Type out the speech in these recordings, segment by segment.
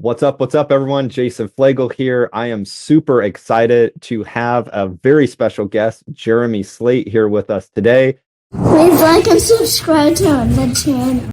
What's up, everyone? Jason Flagel here. I am super excited to have a very special guest, Jeremy Slate, here with us today. Please like and subscribe to the channel.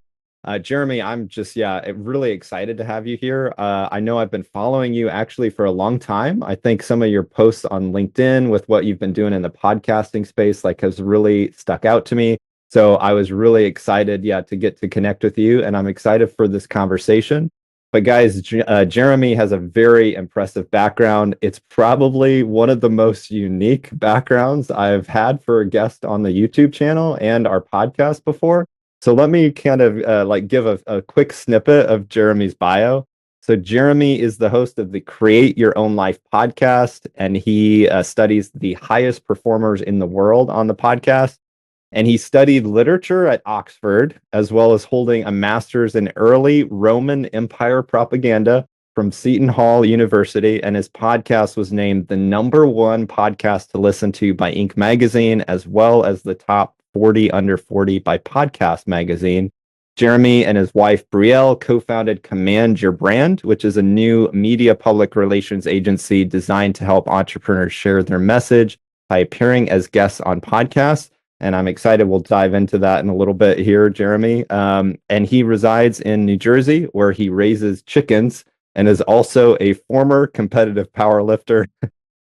Jeremy, I'm just, really excited to have you here. I know I've been following you actually for a long time. I think some of your posts on LinkedIn with what you've been doing in the podcasting space, has really stuck out to me. So I was really excited, to get to connect with you, and I'm excited for this conversation. But guys, Jeremy has a very impressive background. It's probably one of the most unique backgrounds I've had for a guest on the YouTube channel and our podcast before. So let me kind of give a quick snippet of Jeremy's bio. So Jeremy is the host of the Create Your Own Life podcast, and he studies the highest performers in the world on the podcast. And he studied literature at Oxford, as well as holding a master's in early Roman Empire propaganda from Seton Hall University. And his podcast was named the #1 podcast to listen to by Inc. magazine, as well as the top 40 under 40 by Podcast magazine. Jeremy and his wife, Brielle, co-founded Command Your Brand, which is a new media public relations agency designed to help entrepreneurs share their message by appearing as guests on podcasts. And I'm excited. We'll dive into that in a little bit here, Jeremy. And he resides in New Jersey, where he raises chickens and is also a former competitive powerlifter.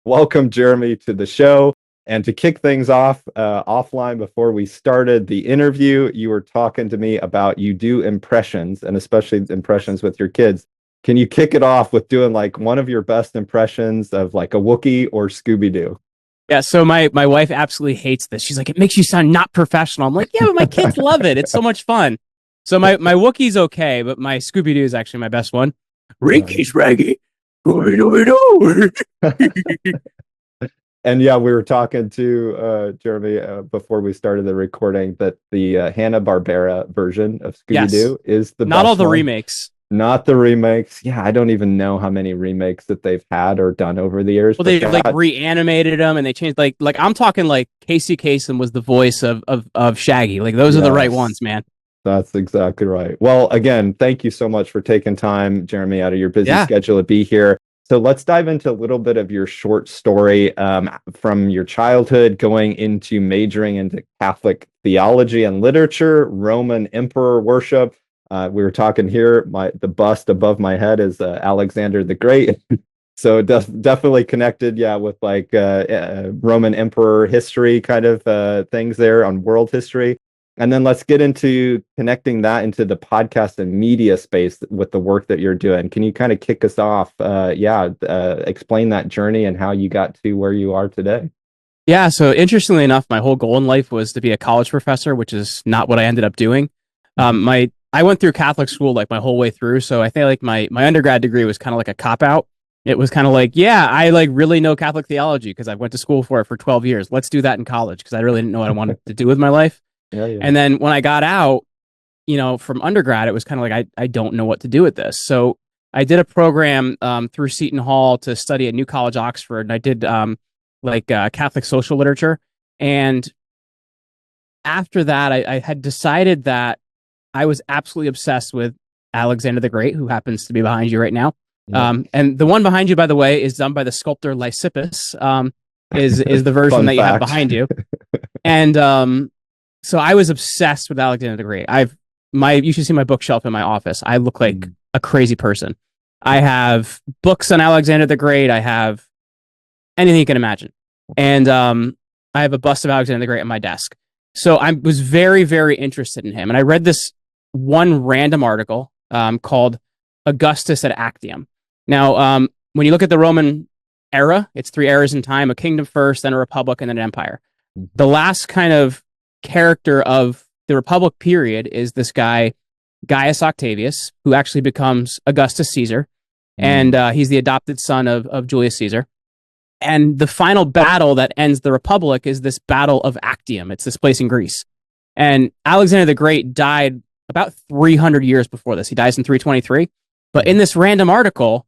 Welcome, Jeremy, to the show. And to kick things off offline before we started the interview, you were talking to me about you do impressions, and especially impressions with your kids. Can you kick it off with doing one of your best impressions of a Wookie or Scooby-Doo? Yeah, so my wife absolutely hates this. She's like, it makes you sound not professional. I'm like, yeah, but my kids love it. It's so much fun. So my Wookie's okay, but my Scooby-Doo is actually my best one. Rinky's Raggy. Scooby-Doo. And we were talking to Jeremy before we started the recording that the Hanna-Barbera version of Scooby-Doo is the not best all the one. remakes. Not the remakes. Yeah, I don't even know how many remakes that they've had or done over the years. Well, they reanimated them and they changed. I'm talking Casey Kasem was the voice of Shaggy. Those are the right ones, man. That's exactly right. Well, again, thank you so much for taking time, Jeremy, out of your busy schedule to be here. So let's dive into a little bit of your short story from your childhood, going into majoring into Catholic theology and literature, Roman emperor worship. We were talking here, the bust above my head is Alexander the Great. So definitely connected, with Roman emperor history kind of things there on world history. And then let's get into connecting that into the podcast and media space with the work that you're doing. Can you kind of kick us off? Explain that journey and how you got to where you are today. Yeah, so interestingly enough, my whole goal in life was to be a college professor, which is not what I ended up doing. I went through Catholic school my whole way through, so I think my undergrad degree was kind of like a cop-out. It was kind of I really know Catholic theology because I went to school for it for 12 years. Let's do that in college because I really didn't know what I wanted to do with my life. Yeah. And then when I got out, from undergrad, it was kind of I don't know what to do with this. So I did a program through Seton Hall to study at New College, Oxford, and I did Catholic social literature. And after that, I had decided that I was absolutely obsessed with Alexander the Great, who happens to be behind you right now. Yeah. And the one behind you, by the way, is done by the sculptor Lysippus, is the version that you have behind you. And so I was obsessed with Alexander the Great. You should see my bookshelf in my office. I look like a crazy person. I have books on Alexander the Great. I have anything you can imagine. And I have a bust of Alexander the Great on my desk. So I was very, very interested in him. And I read this one random article called Augustus at Actium. Now, when you look at the Roman era, it's 3 eras in time: a kingdom first, then a republic, and then an empire. The last kind of character of the Republic period is this guy, Gaius Octavius, who actually becomes Augustus Caesar. And he's the adopted son of Julius Caesar. And the final battle that ends the Republic is this Battle of Actium. It's this place in Greece. And Alexander the Great died about 300 years before this. He dies in 323. But in this random article,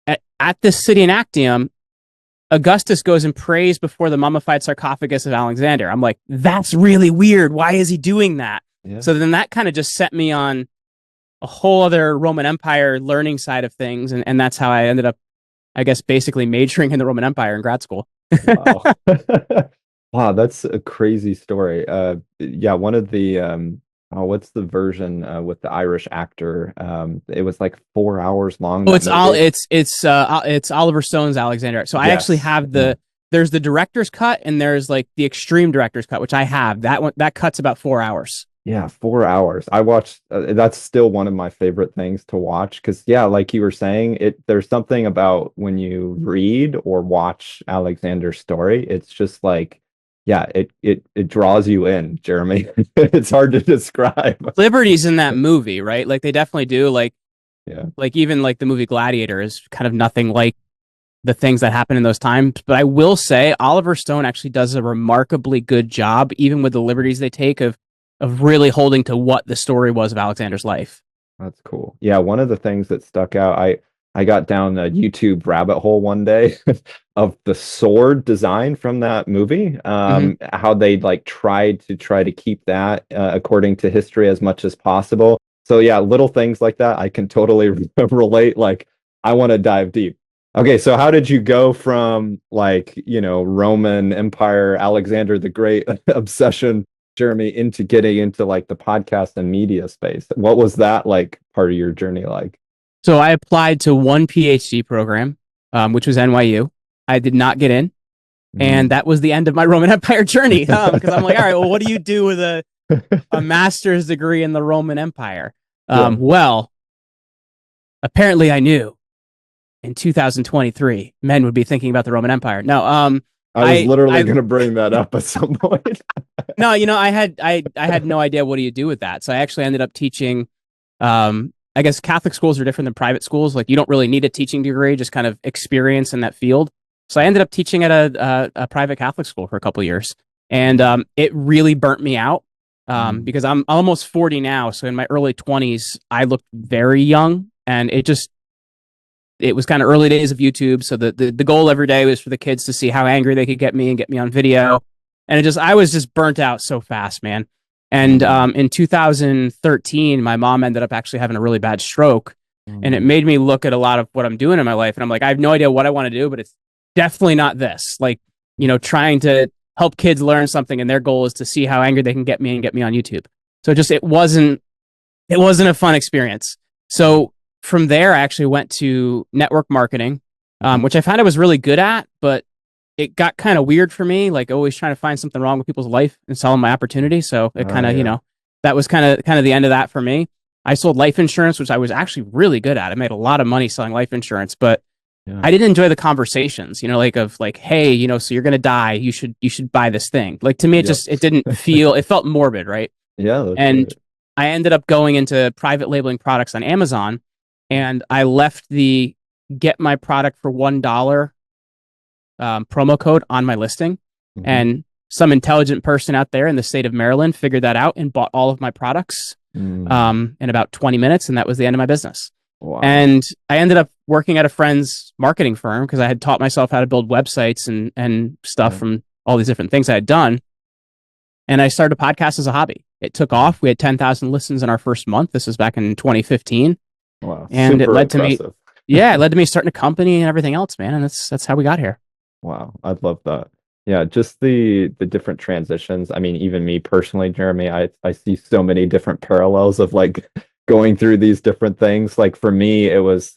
at this city in Actium, Augustus goes and prays before the mummified sarcophagus of Alexander. I'm like, that's really weird. Why is he doing that? Yeah. So then that kind of just set me on a whole other Roman Empire learning side of things, and that's how I ended up, I guess, basically majoring in the Roman Empire in grad school. Wow. Wow, that's a crazy story. Yeah, one of the oh, what's the version with the Irish actor? It was like 4 hours long, Oh, that movie. it's Oliver Stone's Alexander. So I actually Yes. have Yeah. there's the director's cut and there's like the extreme director's cut, which I have. That one that cut's about 4 hours. Yeah, 4 hours. I watched, that's still one of my favorite things to watch because, yeah, like you were saying, there's something about when you read or watch Alexander's story, it's just like, yeah, it draws you in, Jeremy. It's hard to describe. Liberties in that movie, right? Like they definitely do. Yeah. Like even like the movie Gladiator is kind of nothing like the things that happen in those times. But I will say Oliver Stone actually does a remarkably good job, even with the liberties they take of really holding to what the story was of Alexander's life. That's cool. Yeah, one of the things that stuck out, I got down a YouTube rabbit hole one day of the sword design from that movie. Hmm. How they like try to keep that according to history as much as possible. So yeah, little things like that I can totally relate. Like I want to dive deep. Okay, so how did you go from like, Roman Empire, Alexander the Great obsession, Jeremy, into getting into like the podcast and media space? What was that like part of your journey like? So I applied to one PhD program, which was NYU. I did not get in, and Mm. that was the end of my Roman Empire journey. Because I'm like, all right, well, what do you do with a master's degree in the Roman Empire? Yeah, Well, apparently I knew in 2023 men would be thinking about the Roman Empire. No, I was literally I going to bring that up at some point. no, I had no idea what do you do with that. So I actually ended up teaching. I guess Catholic schools are different than private schools. Like you don't really need a teaching degree, just kind of experience in that field. So I ended up teaching at a private Catholic school for a couple of years, and it really burnt me out Mm. because I'm almost 40 now. So in my early 20s, I looked very young, and it was kind of early days of YouTube. So the goal every day was for the kids to see how angry they could get me and get me on video. And I was just burnt out so fast, man. And Mm. in 2013, my mom ended up actually having a really bad stroke. And it Mm. made me look at a lot of what I'm doing in my life. And I'm like, I have no idea what I want to do, but it's definitely not this. Like, trying to help kids learn something. And their goal is to see how angry they can get me and get me on YouTube. So just, it wasn't a fun experience. So from there, I actually went to network marketing, Mhm. which I found I was really good at, but it got kind of weird for me, like always trying to find something wrong with people's life and sell them my opportunity. So it Oh kind of, yeah. that was kind of the end of that for me. I sold life insurance, which I was actually really good at. I made a lot of money selling life insurance, but Yeah. I didn't enjoy the conversations, like of like, hey, so you're gonna die. You should buy this thing. Like to me, Yep. it didn't feel, it felt morbid, right? Yeah, that's And right. I ended up going into private labeling products on Amazon, and I left the get my product for $1 promo code on my listing. Hmm. And some intelligent person out there in the state of Maryland figured that out and bought all of my products Mm. in about 20 minutes. And that was the end of my business. Wow. And I ended up working at a friend's marketing firm because I had taught myself how to build websites and stuff Yeah. from all these different things I had done. And I started a podcast as a hobby. It took off. We had 10,000 listens in our first month. This was back in 2015. Wow. And it Super led to me, impressive. yeah, it led to me starting a company and everything else, man. And that's how we got here. Wow, I'd love that. Yeah, just the different transitions. I mean, even me personally, Jeremy, I see so many different parallels of like going through these different things. Like for me, it was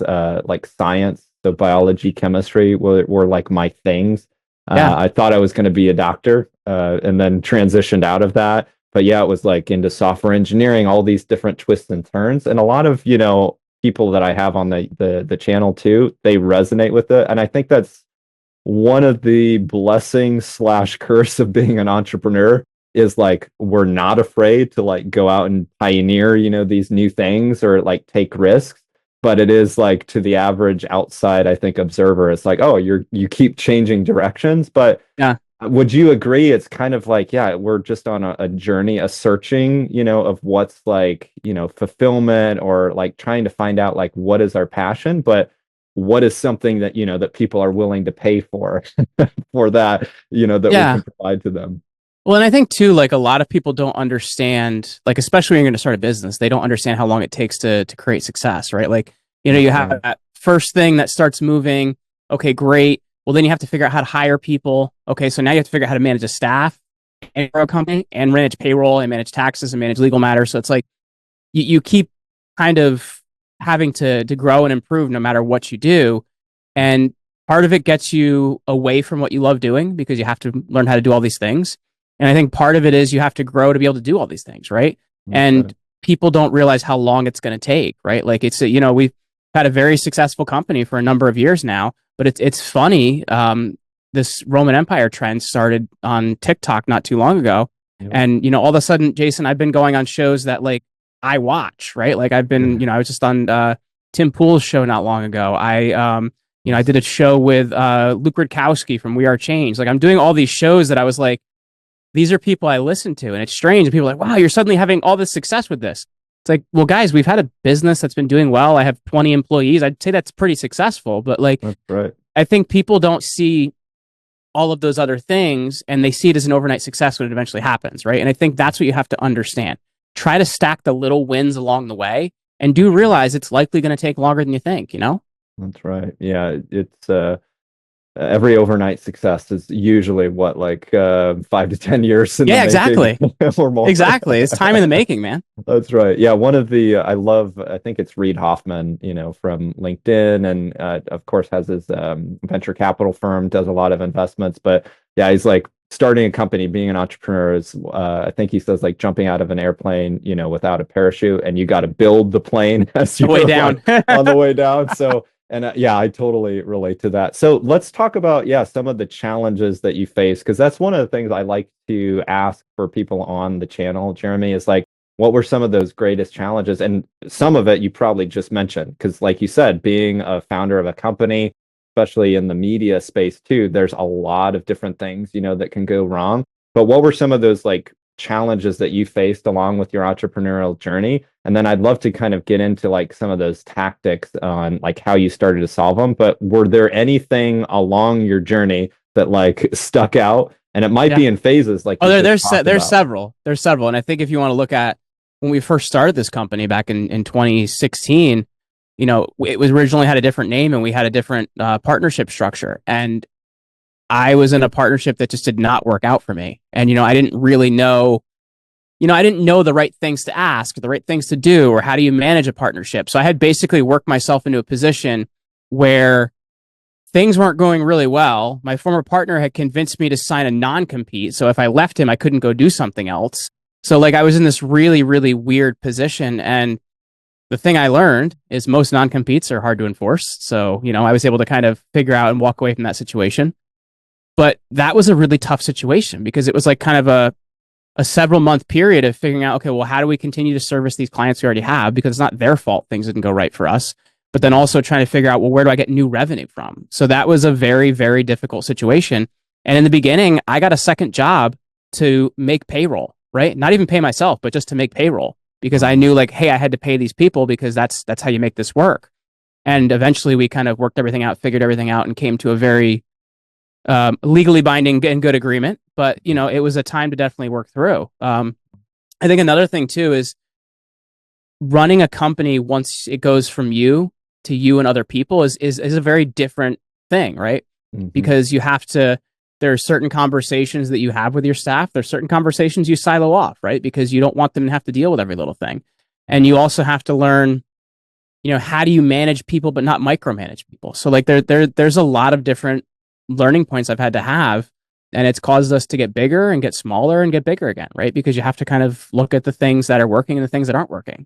like science, so biology, chemistry were like my things. Yeah. I thought I was going to be a doctor, and then transitioned out of that. But yeah, it was like into software engineering, all these different twists and turns, and a lot of people that I have on the channel too, they resonate with it, and I think that's one of the blessings slash curse of being an entrepreneur is like we're not afraid to like go out and pioneer, these new things or like take risks. But it is like to the average outside, I think, observer, it's like, oh, you keep changing directions. But Yeah. would you agree? It's kind of like, yeah, we're just on a journey, a searching, of what's like, fulfillment or like trying to find out like what is our passion, but what is something that, that people are willing to pay for, for that, that we Yeah. can provide to them. Well, and I think too, like a lot of people don't understand, like especially when you're going to start a business, they don't understand how long it takes to create success, right? Like, you That's have right. that first thing that starts moving. Okay, great. Well, then you have to figure out how to hire people. Okay, so now you have to figure out how to manage a staff and grow a company and manage payroll and manage taxes and manage legal matters. So it's like you keep kind of having to grow and improve no matter what you do. And part of it gets you away from what you love doing because you have to learn how to do all these things. And I think part of it is you have to grow to be able to do all these things, right? That's And right. people don't realize how long it's going to take, right? Like we've had a very successful company for a number of years now, but it's funny. This Roman Empire trend started on TikTok not too long ago. Yep. And, all of a sudden, Jason, I've been going on shows that like I watch, right? Like I've been, Yeah. I was just on Tim Pool's show not long ago. I Yes. did a show with Luke Rudkowski from We Are Change. Like I'm doing all these shows that I was like, these are people I listen to, and it's strange. And people are like, wow, you're suddenly having all this success with this. It's like, well, guys, we've had a business that's been doing well. I have 20 employees. I'd say that's pretty successful, but like, That's right. I think people don't see all of those other things and they see it as an overnight success when it eventually happens, right? And I think that's what you have to understand. Try to stack the little wins along the way and do realize it's likely going to take longer than you think. That's right. Yeah, it's every overnight success is usually what, like 5 to 10 years in the Yeah, making exactly. or more. Exactly. It's time in the making, man. That's right. Yeah, one of the I love, I think it's Reid Hoffman, from LinkedIn, and of course has his venture capital firm, does a lot of investments. But yeah, he's like starting a company, being an entrepreneur is I think he says like jumping out of an airplane, without a parachute, and you got to build the plane as The way you're like down. on the way down. So and yeah, I totally relate to that. So let's talk about, yeah, some of the challenges that you face, because that's one of the things I like to ask for people on the channel, Jeremy, is like, what were some of those greatest challenges? And some of it you probably just mentioned, because like you said, being a founder of a company, especially in the media space too, there's a lot of different things, that can go wrong. But what were some of those like challenges that you faced along with your entrepreneurial journey? And then I'd love to kind of get into like some of those tactics on like how you started to solve them. But were there anything along your journey that like stuck out? And it might Yeah. be in phases like Oh, you just there's talked there's about. several. There's several. And I think if you want to look at when we first started this company back in 2016, it was originally had a different name and we had a different partnership structure. And I was in a partnership that just did not work out for me. And, I didn't really know, I didn't know the right things to ask, the right things to do, or how do you manage a partnership. So I had basically worked myself into a position where things weren't going really well. My former partner had convinced me to sign a non-compete. So if I left him, I couldn't go do something else. So like I was in this really, really weird position. And the thing I learned is most non-competes are hard to enforce. So, I was able to kind of figure out and walk away from that situation. But that was a really tough situation because it was like kind of a several month period of figuring out, okay, well, how do we continue to service these clients we already have? Because it's not their fault things didn't go right for us. But then also trying to figure out, well, where do I get new revenue from? So that was a very, very difficult situation. And in the beginning, I got a second job to make payroll, right? Not even pay myself, but just to make payroll because I knew like, hey, I had to pay these people because that's how you make this work. And eventually we kind of worked everything out, figured everything out, and came to a very legally binding and good agreement. But, it was a time to definitely work through. I think another thing too is running a company once it goes from you to you and other people is a very different thing, right? Mhm. Because there are certain conversations that you have with your staff. There's certain conversations you silo off, right? Because you don't want them to have to deal with every little thing. And you also have to learn, how do you manage people but not micromanage people? So like there's a lot of different learning points I've had to have, and it's caused us to get bigger and get smaller and get bigger again, right? Because you have to kind of look at the things that are working and the things that aren't working.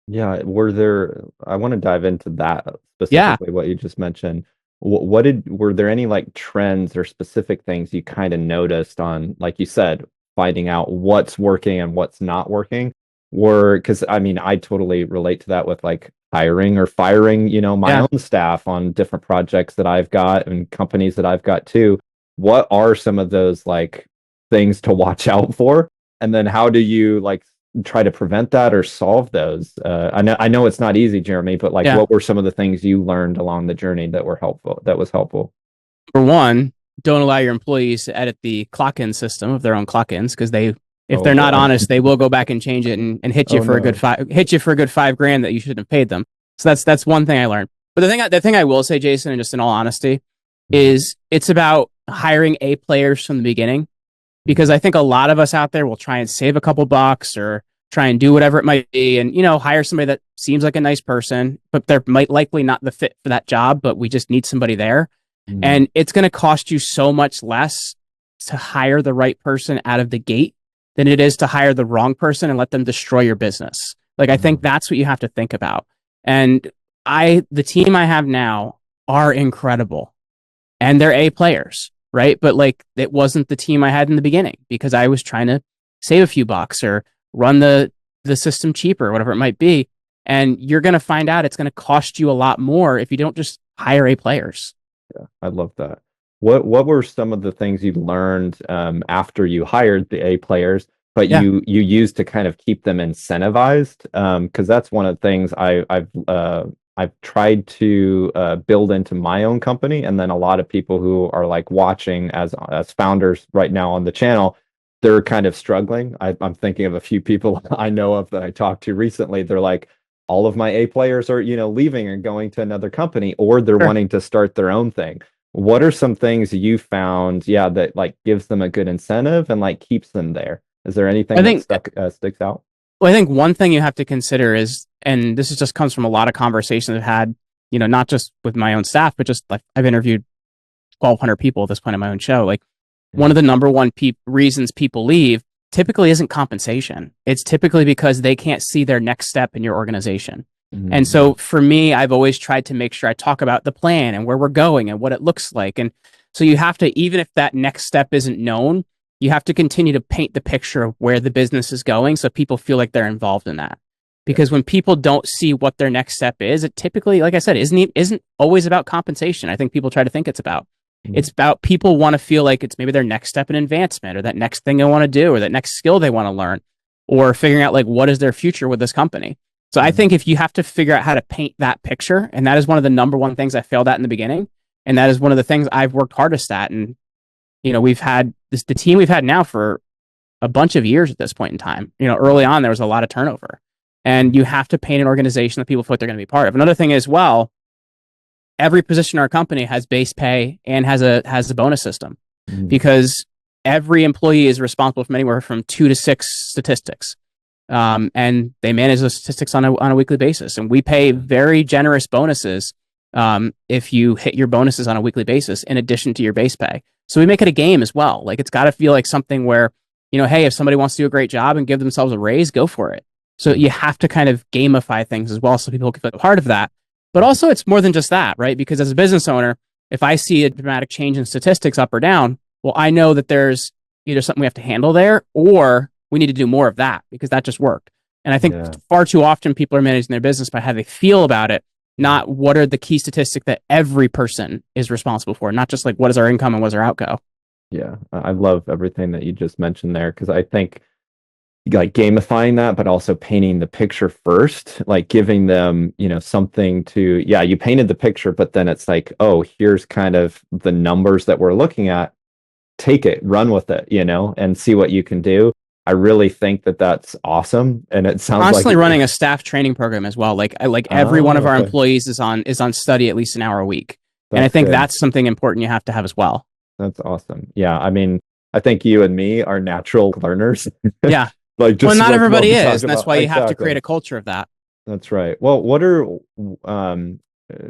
Yeah, I want to dive into that Yeah. specifically, what you just mentioned. Were there any like trends or specific things you kind of noticed on, like you said, finding out what's working and what's not working? Because I mean, I totally relate to that with like hiring or firing, my Yeah. own staff on different projects that I've got and companies that I've got too. What are some of those like things to watch out for? And then how do you like try to prevent that or solve those? I know it's not easy, Jeremy, but like Yeah. what were some of the things you learned along the journey that were helpful, that was helpful? For one, don't allow your employees to edit the clock-in system of their own clock-ins because if Oh they're not boy. honest, they will go back and change it and hit you Oh for a good no. $5,000 that you shouldn't have paid them. So that's one thing I learned. But the thing I will say, Jason, and just in all honesty, is it's about hiring A players from the beginning, because I think a lot of us out there will try and save a couple bucks or try and do whatever it might be, and hire somebody that seems like a nice person, but they're might likely not the fit for that job, but we just need somebody there. Mm. And it's going to cost you so much less to hire the right person out of the gate than it is to hire the wrong person and let them destroy your business. Like, I think that's what you have to think about. And the team I have now are incredible and they're A players, right? But like, it wasn't the team I had in the beginning because I was trying to save a few bucks or run the system cheaper, whatever it might be. And you're going to find out it's going to cost you a lot more if you don't just hire A players. Yeah, I love that. What were some of the things you learned after you hired the A players, but Yeah. you used to kind of keep them incentivized? Because that's one of the things I've tried to build into my own company, and then a lot of people who are like watching as founders right now on the channel, they're kind of struggling. I'm thinking of a few people I know of that I talked to recently. They're like, all of my A players are, leaving and going to another company, or they're Sure. wanting to start their own thing. What are some things you found, yeah, that like gives them a good incentive and like keeps them there? Is there anything I that think sticks out? Well, I think one thing you have to consider is, and this just comes from a lot of conversations I've had, not just with my own staff, but just like I've interviewed 1,200 people at this point in my own show. Like, one of the number one reasons people leave typically isn't compensation. It's typically because they can't see their next step in your organization. And so for me, I've always tried to make sure I talk about the plan and where we're going and what it looks like. And so you have to, even if that next step isn't known, you have to continue to paint the picture of where the business is going so people feel like they're involved in that. Because when people don't see what their next step is, it typically, like I said, isn't always about compensation. I think people try to think it's about. It's about people want to feel like it's maybe their next step in advancement or that next thing they want to do or that next skill they want to learn or figuring out like what is their future with this company. So I think if you have to figure out how to paint that picture, and that is one of the number one things I failed at in the beginning, and that is one of the things I've worked hardest at. And, we've had the team we've had now for a bunch of years at this point in time. Early on, there was a lot of turnover, and you have to paint an organization that people feel like they're going to be part of. Another thing is, well, every position in our company has base pay and has a bonus system because every employee is responsible from anywhere from 2 to 6 statistics. And they manage those statistics on a weekly basis. And we pay very generous bonuses if you hit your bonuses on a weekly basis in addition to your base pay. So we make it a game as well. Like, it's got to feel like something where, hey, if somebody wants to do a great job and give themselves a raise, go for it. So you have to kind of gamify things as well so people can feel part of that. But also, it's more than just that, right? Because as a business owner, if I see a dramatic change in statistics up or down, well, I know that there's either something we have to handle there or we need to do more of that because that just worked. And I think far too often people are managing their business by how they feel about it, not what are the key statistics that every person is responsible for, not just like what is our income and what is our outgo. Yeah, I love everything that you just mentioned there because I think like gamifying that, but also painting the picture first, like giving them, something to, yeah, you painted the picture, but then it's like, oh, here's kind of the numbers that we're looking at. Take it, run with it, and see what you can do. I really think that that's awesome, and it sounds constantly like running a staff training program as well. Like every one of our okay. employees is on study at least an hour a week, That's and I think good. that's something important you have to have as well. That's awesome. Yeah, I mean, I think you and me are natural learners. Yeah. Like Well, just not like what everybody we is, talked and that's about. why you have to create Exactly. a culture of that. That's right. Well, what are um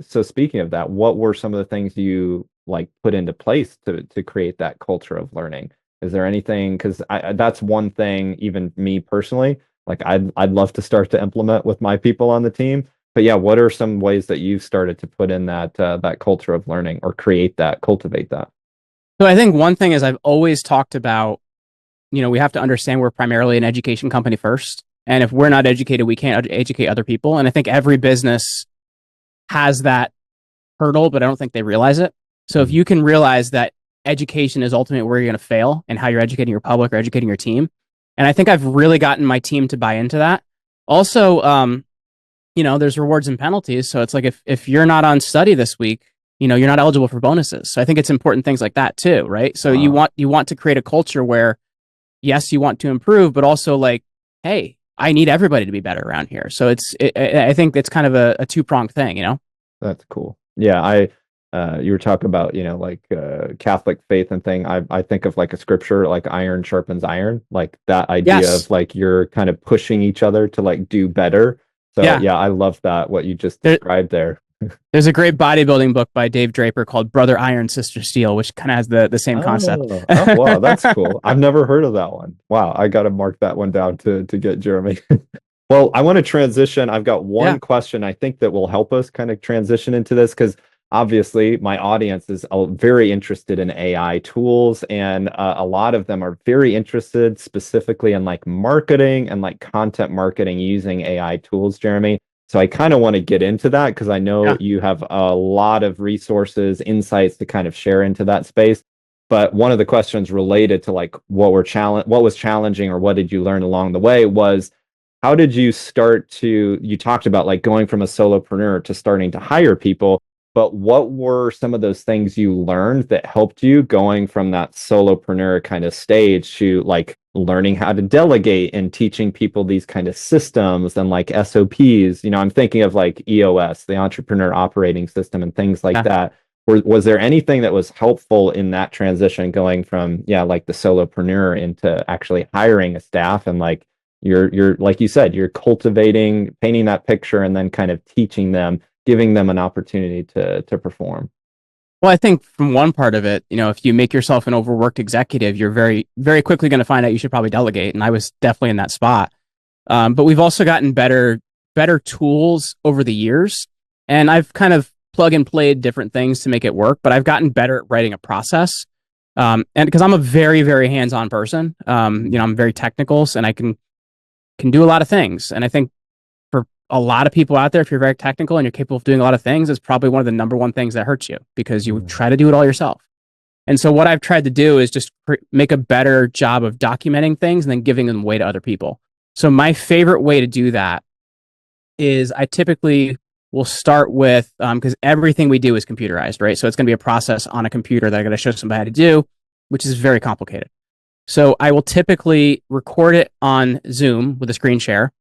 so speaking of that, what were some of the things you like put into place to create that culture of learning? Is there anything, because that's one thing, even me personally, like I'd love to start to implement with my people on the team. But yeah, what are some ways that you've started to put in that culture of learning or cultivate that? So I think one thing is I've always talked about, we have to understand we're primarily an education company first. And if we're not educated, we can't educate other people. And I think every business has that hurdle, but I don't think they realize it. So if you can realize that education is ultimately where you're going to fail and how you're educating your public or educating your team. And I think I've really gotten my team to buy into that. Also, there's rewards and penalties. So it's like if you're not on study this week, you're not eligible for bonuses. So I think it's important things like that too, right? So you want to create a culture where, yes, you want to improve, but also like, hey, I need everybody to be better around here. So I think it's kind of a two-pronged thing, That's cool. Yeah, you were talking about, like Catholic faith and thing. I think of like a scripture, like iron sharpens iron, like that idea Yes. of like you're kind of pushing each other to like do better. So Yeah. yeah, I love that what you just described there. There's a great bodybuilding book by Dave Draper called Brother Iron, Sister Steel, which kind of has the same concept. Oh, wow, that's cool. I've never heard of that one. Wow, I got to mark that one down to get Jeremy. Well, I want to transition. I've got one question I think that will help us kind of transition into this because obviously my audience is very interested in AI tools, and a lot of them are very interested specifically in like marketing and like content marketing using AI tools, Jeremy. So I kind of want to get into that because I know you have a lot of resources, insights to kind of share into that space. But one of the questions related to like what was challenging or what did you learn along the way was how did you you talked about like going from a solopreneur to starting to hire people, but what were some of those things you learned that helped you going from that solopreneur kind of stage to like learning how to delegate and teaching people these kind of systems and like SOPs? I'm thinking of like EOS, the Entrepreneur Operating System, and things like that. Was there anything that was helpful in that transition going from, like the solopreneur into actually hiring a staff and like you're like you said, you're cultivating, painting that picture and then kind of teaching them, giving them an opportunity to perform? Well, I think from one part of it, if you make yourself an overworked executive, you're very, very quickly going to find out you should probably delegate. And I was definitely in that spot. But we've also gotten better tools over the years. And I've kind of plug and played different things to make it work, but I've gotten better at writing a process. And because I'm a very, very hands-on person, I'm very technical and I can do a lot of things. And I think for a lot of people out there, if you're very technical and you're capable of doing a lot of things, it's probably one of the number one things that hurts you because you try to do it all yourself. And so what I've tried to do is just make a better job of documenting things and then giving them away to other people. So my favorite way to do that is I typically will start with, because everything we do is computerized, right? So it's going to be a process on a computer that I'm going to show somebody how to do, which is very complicated. So I will typically record it on Zoom with a screen share,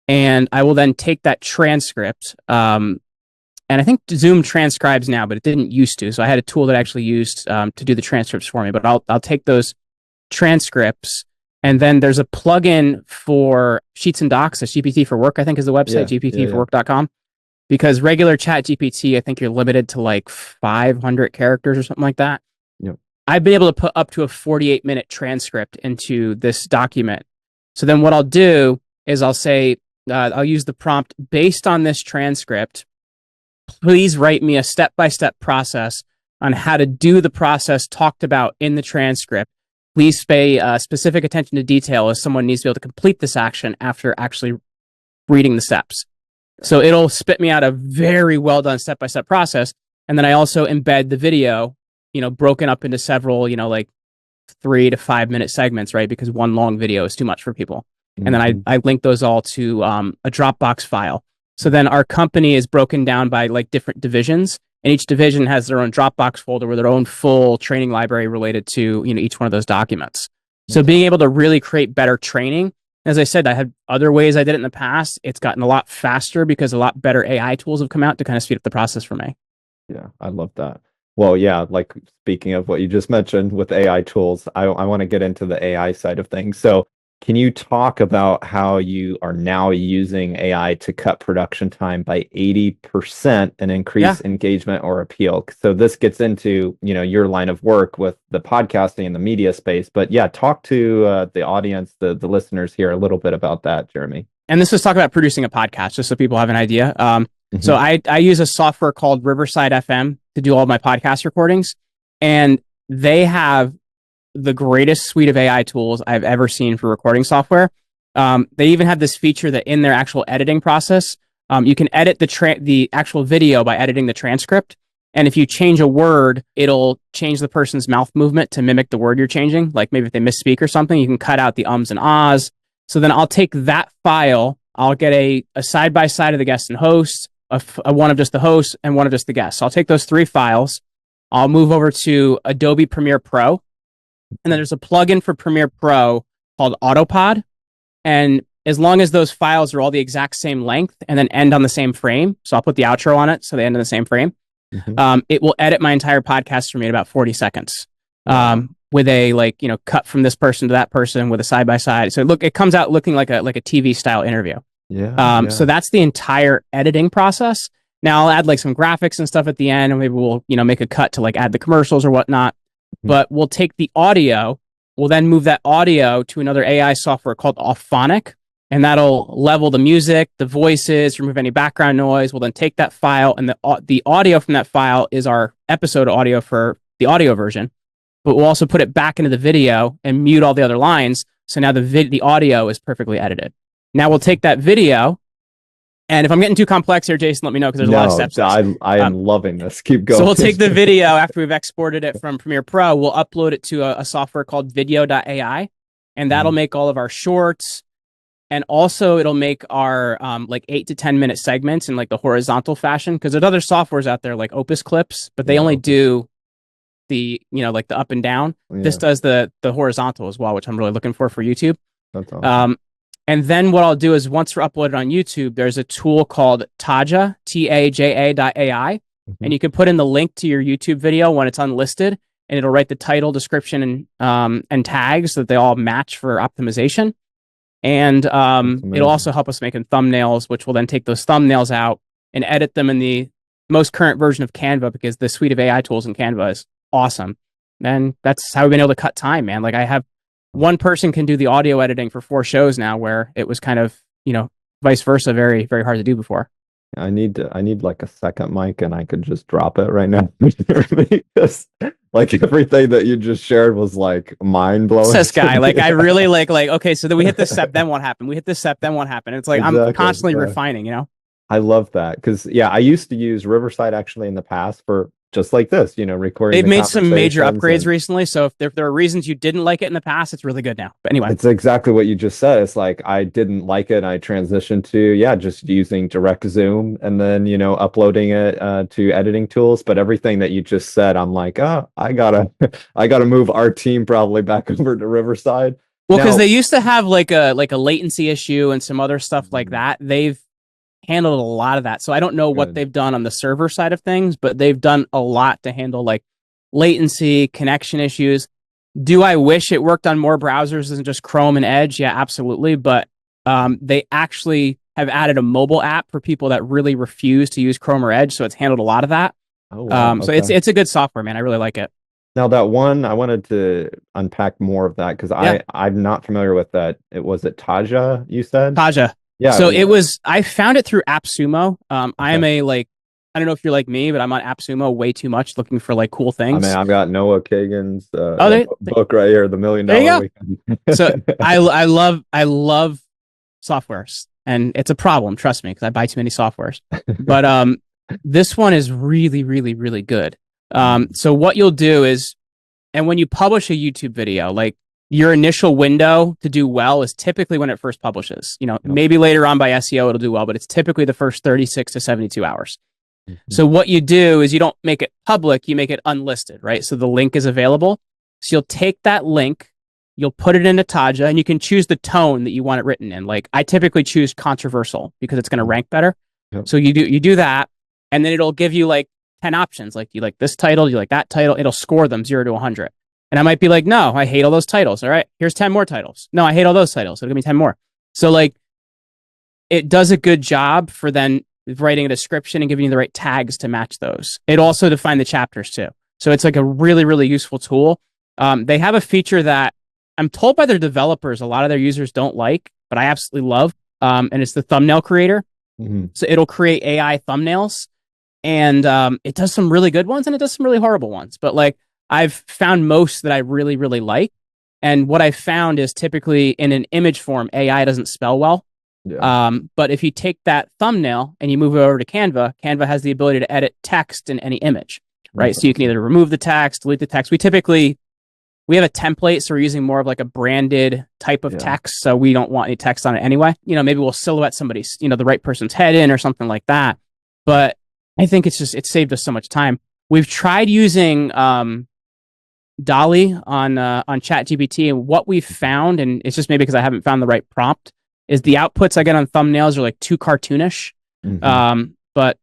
and I will then take that transcript. And I think Zoom transcribes now, but it didn't used to. So I had a tool that actually used to do the transcripts for me. But I'll take those transcripts, and then there's a plugin for Sheets and Docs. That's GPT for Work, I think is the website, gptforwork.com. Because regular Chat GPT, I think you're limited to like 500 characters or something like that. Yep. I've been able to put up to a 48-minute transcript into this document. So then what I'll do is I'll say, I'll use the prompt, based on this transcript, please write me a step-by-step process on how to do the process talked about in the transcript. Please pay specific attention to detail as someone needs to be able to complete this action after actually reading the steps. So it'll spit me out a very well done step-by-step process. And then I also embed the video, broken up into several, like 3 to 5 minute segments, right? Because one long video is too much for people. And then I link those all to a Dropbox file. So then our company is broken down by like different divisions, and each division has their own Dropbox folder with their own full training library related to, each one of those documents. So being able to really create better training. As I said, I had other ways I did it in the past. It's gotten a lot faster because a lot better AI tools have come out to kind of speed up the process for me. Yeah, I love that. Well, yeah, like speaking of what you just mentioned with AI tools, I want to get into the AI side of things. So can you talk about how you are now using AI to cut production time by 80% and increase engagement or appeal? So this gets into, your line of work with the podcasting and the media space. But yeah, talk to the audience, the listeners here a little bit about that, Jeremy. And this was talk about producing a podcast, just so people have an idea. So I use a software called Riverside FM to do all my podcast recordings. And they have the greatest suite of AI tools I've ever seen for recording software. They even have this feature that in their actual editing process, you can edit the actual video by editing the transcript. And if you change a word, it'll change the person's mouth movement to mimic the word you're changing. Like maybe if they misspeak or something, you can cut out the ums and ahs. So then I'll take that file, I'll get a side-by-side of the guest and host, one of just the host and one of just the guests. So I'll take those 3 files. I'll move over to Adobe Premiere Pro. And then there's a plugin for Premiere Pro called Autopod. And as long as those files are all the exact same length and then end on the same frame, so I'll put the outro on it so they end in the same frame, it will edit my entire podcast for me in about 40 seconds. With a cut from this person to that person with a side by side. So it comes out looking like a TV style interview. So that's the entire editing process. Now I'll add like some graphics and stuff at the end, and maybe we'll make a cut to like add the commercials or whatnot. But we'll take the audio, we'll then move that audio to another AI software called Auphonic, and that'll level the music, the voices, remove any background noise. We'll then take that file, and the audio from that file is our episode audio for the audio version. But we'll also put it back into the video and mute all the other lines. So now the audio is perfectly edited. Now we'll take that video, and if I'm getting too complex here, Jason, let me know because there's a lot of steps. I am loving this. Keep going. So we'll take the video after we've exported it from Premiere Pro. We'll upload it to a software called video.ai, and that'll make all of our shorts. And also it'll make our like 8 to 10 minute segments in like the horizontal fashion, because there's other softwares out there like Opus Clips, but they only do the like the up and down. This does the horizontal as well, which I'm really looking for YouTube. That's awesome. And then what I'll do is once we're uploaded on YouTube, there's a tool called Taja, TAJA.ai, and you can put in the link to your YouTube video when it's unlisted, and it'll write the title, description, and tags so that they all match for optimization. And it'll also help us making thumbnails, which will then take those thumbnails out and edit them in the most current version of Canva, because the suite of AI tools in Canva is awesome. And that's how we've been able to cut time, man. Like I have one person can do the audio editing for 4 shows now, where it was kind of, vice versa, very, very hard to do before. I need like a second mic, and I could just drop it right now. Because like everything that you just shared was like mind blowing. This guy, like I really like, okay, so then we hit this step, then what happened? We hit this step, then what happened? It's like I'm constantly refining, I love that, because I used to use Riverside actually in the past for just like this, recording. They've made some major upgrades recently, so if there are reasons you didn't like it in the past, it's really good now. But anyway, it's exactly what you just said. It's like I didn't like it, and I transitioned to just using direct Zoom, and then uploading it to editing tools. But everything that you just said, I'm like, I gotta move our team probably back over to Riverside. Well, because they used to have like a latency issue and some other stuff like that. They've handled a lot of that. So I don't know what they've done on the server side of things, but they've done a lot to handle like latency, connection issues. Do I wish it worked on more browsers than just Chrome and Edge? Yeah, absolutely. But they actually have added a mobile app for people that really refuse to use Chrome or Edge. So it's handled a lot of that. Oh, wow. So it's a good software, man. I really like it. Now that one, I wanted to unpack more of that, because I'm not familiar with that. Was it Taja, you said? Taja. Yeah. So I found it through AppSumo. I am I don't know if you're like me, but I'm on AppSumo way too much looking for like cool things. I mean, I've got Noah Kagan's book right here, The $1 Million Weekend. So I love softwares, and it's a problem, trust me, because I buy too many softwares. But this one is really, really, really good. So what you'll do is, and when you publish a YouTube video, like your initial window to do well is typically when it first publishes. Maybe later on by SEO it'll do well, but it's typically the first 36 to 72 hours. So what you do is you don't make it public, you make it unlisted, right? So the link is available. So you'll take that link, you'll put it into Taja, and you can choose the tone that you want it written in. Like I typically choose controversial because it's going to rank better. So you do that, and then it'll give you like 10 options. Like you like this title, you like that title. It'll score them 0 to 100. And I might be like, no, I hate all those titles. All right, here's 10 more titles. No, I hate all those titles. So it'll give me 10 more. So like it does a good job for then writing a description and giving you the right tags to match those. It also defines the chapters too. So it's like a really, really useful tool. They have a feature that I'm told by their developers, a lot of their users don't like, but I absolutely love. And it's the thumbnail creator. So it'll create AI thumbnails, and it does some really good ones and it does some really horrible ones. But like I've found most that I really, really like. And what I found is typically in an image form, AI doesn't spell well. But if you take that thumbnail and you move it over to Canva, Canva has the ability to edit text in any image, right? So you can either remove the text, delete the text. We have a template, so we're using more of like a branded type of text. So we don't want any text on it anyway. Maybe we'll silhouette somebody's, the right person's head in or something like that. but I think it saved us so much time. We've tried using Dolly on ChatGPT, and what we've found, and it's just maybe because I haven't found the right prompt, is the outputs I get on thumbnails are like too cartoonish. But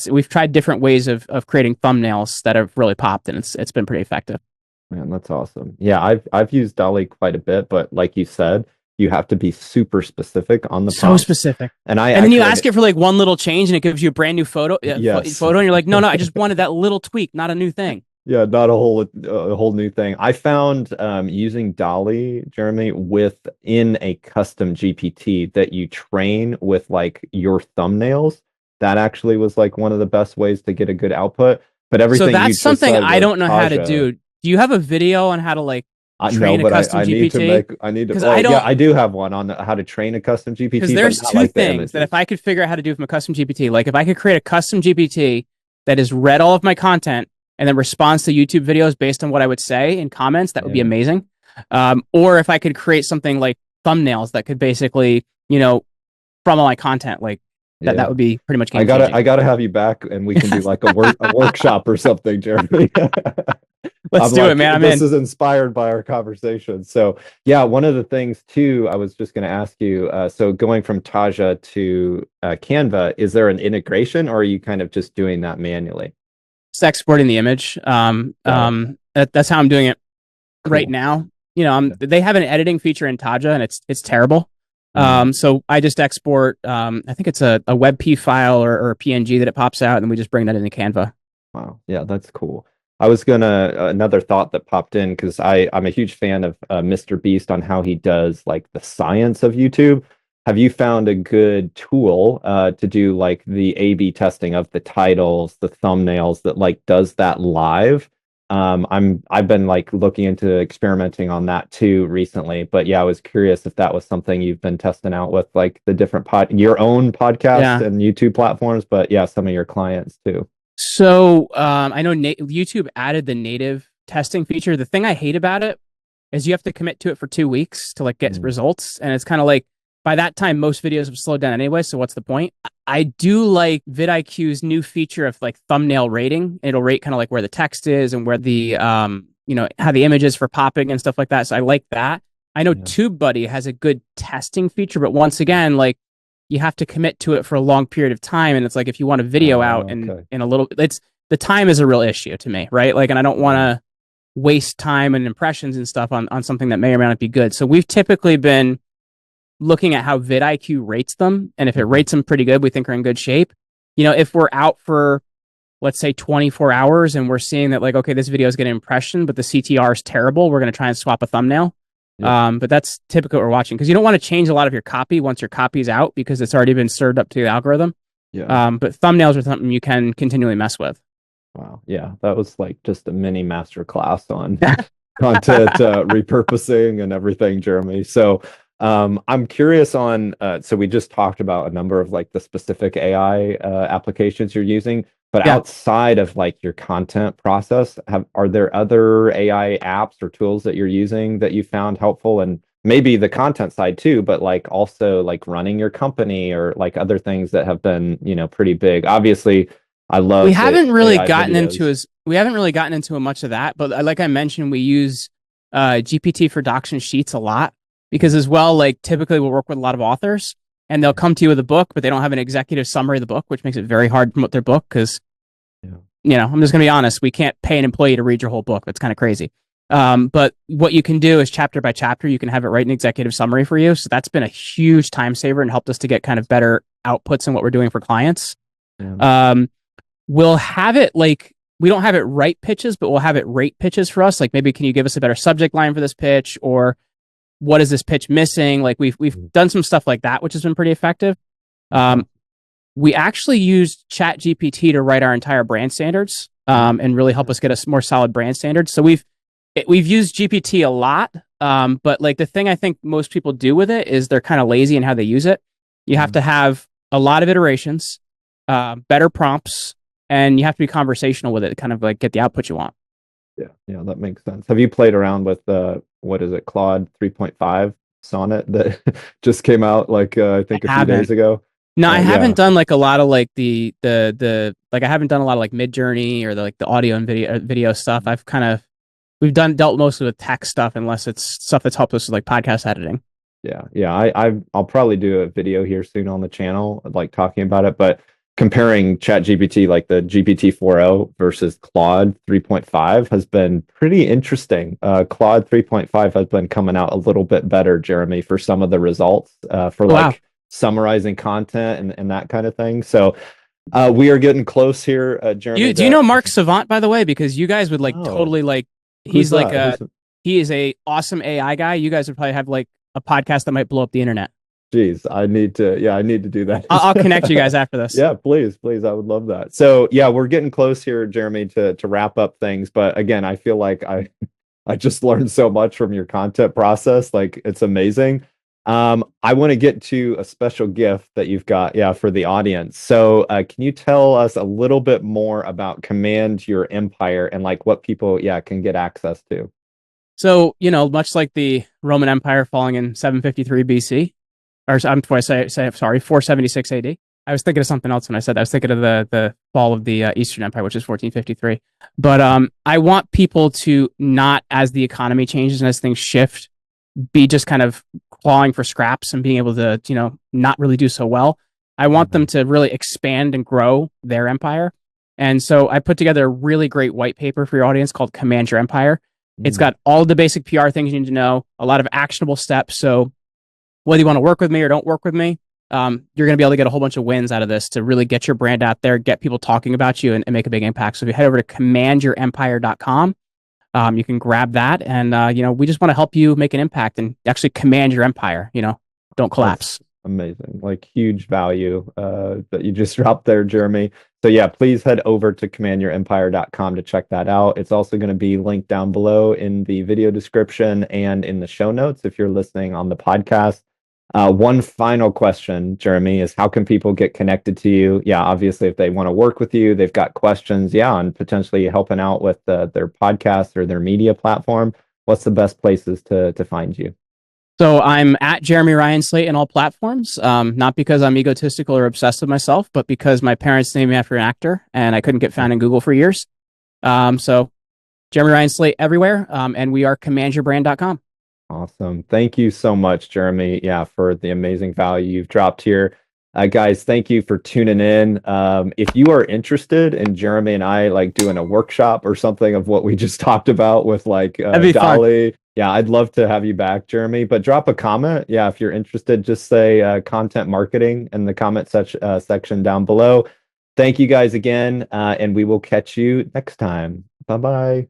we've tried different ways of creating thumbnails that have really popped, and it's been pretty effective. Man, that's awesome. Yeah, I've used Dolly quite a bit, but like you said, you have to be super specific on the So prompt. specific. And then you ask it for like one little change, and it gives you a brand new photo, yes. photo, and you're like, no, I just wanted that little tweak, not a new thing. Yeah, not a whole new thing. I found using Dolly, Jeremy, within a custom GPT that you train with like your thumbnails. That actually was like one of the best ways to get a good output. But everything So that's something I don't know how to Taja, do. Do you have a video on how to like train no, a custom I GPT? need to. 'Cause Well, I don't- yeah, I do have one on how to train a custom GPT. Because there's but not two like the things that images. if I could figure out how to do from a custom GPT, like if I could create a custom GPT that has read all of my content and then responds to YouTube videos based on what I would say in comments, that would be amazing. Or if I could create something like thumbnails that could basically, from all my content, like that would be pretty much game changing. I gotta have you back, and we can do like a workshop or something, Jeremy. Let's do it, man. This is inspired by our conversation. So yeah, one of the things too, I was just going to ask you. So going from Taja to Canva, is there an integration, or are you kind of just doing that manually? Just exporting the image. That's how I'm doing it right now. They have an editing feature in Taja, and it's terrible. So I just export. I think it's a WebP file or a PNG that it pops out, and we just bring that into Canva. Wow, yeah, that's cool. I was gonna another thought that popped in because I'm a huge fan of Mr. Beast on how he does like the science of YouTube. Have you found a good tool to do like the A/B testing of the titles, the thumbnails that like does that live? I've been like looking into experimenting on that too recently, but yeah, I was curious if that was something you've been testing out with like the different your own podcast and YouTube platforms, but yeah, some of your clients too. So I know YouTube added the native testing feature. The thing I hate about it is you have to commit to it for 2 weeks to like get results, and it's kind of like by that time most videos have slowed down anyway. So what's the point? I do like vidIQ's new feature of like thumbnail rating. It'll rate kind of like where the text is and where the how the image is for popping and stuff like that. So I like that. I know TubeBuddy has a good testing feature, but once again, like you have to commit to it for a long period of time. And it's like, if you want a video out in a little, the time is a real issue to me, right? Like, and I don't want to waste time and impressions and stuff on something that may or may not be good. So we've typically been looking at how vidIQ rates them. And if it rates them pretty good, we think we're in good shape. If we're out for, let's say 24 hours and we're seeing that like, okay, this video is getting impression, but the CTR is terrible, we're going to try and swap a thumbnail. But that's typically what we're watching, because you don't want to change a lot of your copy once your copy's out because it's already been served up to the algorithm. But thumbnails are something you can continually mess with. Wow. Yeah, that was like just a mini master class on content repurposing and everything, Jeremy. So I'm curious on, so we just talked about a number of like the specific AI applications you're using, but outside of like your content process, are there other AI apps or tools that you're using that you found helpful? And maybe the content side too, but like also like running your company or like other things that have been, pretty big. Obviously, I love we haven't really AI gotten videos. into much of that, but like I mentioned, we use GPT for docs and sheets a lot. Because as well, like typically we'll work with a lot of authors and they'll come to you with a book, but they don't have an executive summary of the book, which makes it very hard to promote their book. Because, I'm just going to be honest, we can't pay an employee to read your whole book. That's kind of crazy. But what you can do is chapter by chapter, you can have it write an executive summary for you. So that's been a huge time saver and helped us to get kind of better outputs in what we're doing for clients. We'll have it like, we don't have it write pitches, but we'll have it rate pitches for us. Like maybe, can you give us a better subject line for this pitch? Or what is this pitch missing? Like we've done some stuff like that, which has been pretty effective. We actually used ChatGPT to write our entire brand standards and really help us get a more solid brand standards. So we've used GPT a lot, but like the thing I think most people do with it is they're kind of lazy in how they use it. You have to have a lot of iterations, better prompts, and you have to be conversational with it to kind of like get the output you want. Yeah, that makes sense. Have you played around with what is it, Claude 3.5 Sonnet that just came out like I think a few days ago? No, I haven't Yeah. done like a lot of like the like I haven't done a lot of like Mid-Journey or the like the audio and video stuff. I've kind of we've dealt mostly with tech stuff unless it's stuff that's helped us with like podcast editing. Yeah. I'll probably do a video here soon on the channel, like talking about it, but comparing ChatGPT, like the GPT 4.0 versus Claude 3.5 has been pretty interesting. Claude 3.5 has been coming out a little bit better, Jeremy, for some of the results, for Oh, wow. like summarizing content and that kind of thing. So we are getting close here, Jeremy. Do you know Mark Savant, by the way? Because you guys would like No, totally like who's he's like that? a he is a awesome AI guy. You guys would probably have like a podcast that might blow up the internet. Geez, I need to, yeah, I need to do that. I'll connect you guys after this. Yeah, please, I would love that. So yeah, we're getting close here, Jeremy, to wrap up things. But again, I feel like I just learned so much from your content process. Like it's amazing. I want to get to a special gift that you've got, yeah, for the audience. So can you tell us a little bit more about Command Your Empire and like what people, yeah, can get access to? So, much like the Roman Empire falling in 753 BC, or I'm sorry, 476 AD. I was thinking of something else when I said that. I was thinking of the fall of the Eastern Empire, which is 1453. But I want people to not, as the economy changes and as things shift, be just kind of clawing for scraps and being able to, not really do so well. I want them to really expand and grow their empire. And so I put together a really great white paper for your audience called Command Your Empire. It's got all the basic PR things you need to know, a lot of actionable steps. So whether you want to work with me or don't work with me, you're going to be able to get a whole bunch of wins out of this to really get your brand out there, get people talking about you, and make a big impact. So if you head over to commandyourempire.com, you can grab that. And, we just want to help you make an impact and actually command your empire, don't collapse. That's amazing. Like huge value that you just dropped there, Jeremy. So yeah, please head over to commandyourempire.com to check that out. It's also going to be linked down below in the video description and in the show notes if you're listening on the podcast. One final question, Jeremy, is how can people get connected to you? Yeah, obviously, if they want to work with you, they've got questions, yeah, and potentially helping out with their podcast or their media platform. What's the best places to find you? So I'm at Jeremy Ryan Slate in all platforms, not because I'm egotistical or obsessed with myself, but because my parents named me after an actor and I couldn't get found in Google for years. So Jeremy Ryan Slate everywhere, and we are commandyourbrand.com. Awesome. Thank you so much, Jeremy. Yeah, for the amazing value you've dropped here. Guys, thank you for tuning in. If you are interested in Jeremy and I like doing a workshop or something of what we just talked about with like That'd be Dolly, yeah, I'd love to have you back, Jeremy. But drop a comment. Yeah, if you're interested, just say content marketing in the comment section down below. Thank you guys again, and we will catch you next time. Bye-bye.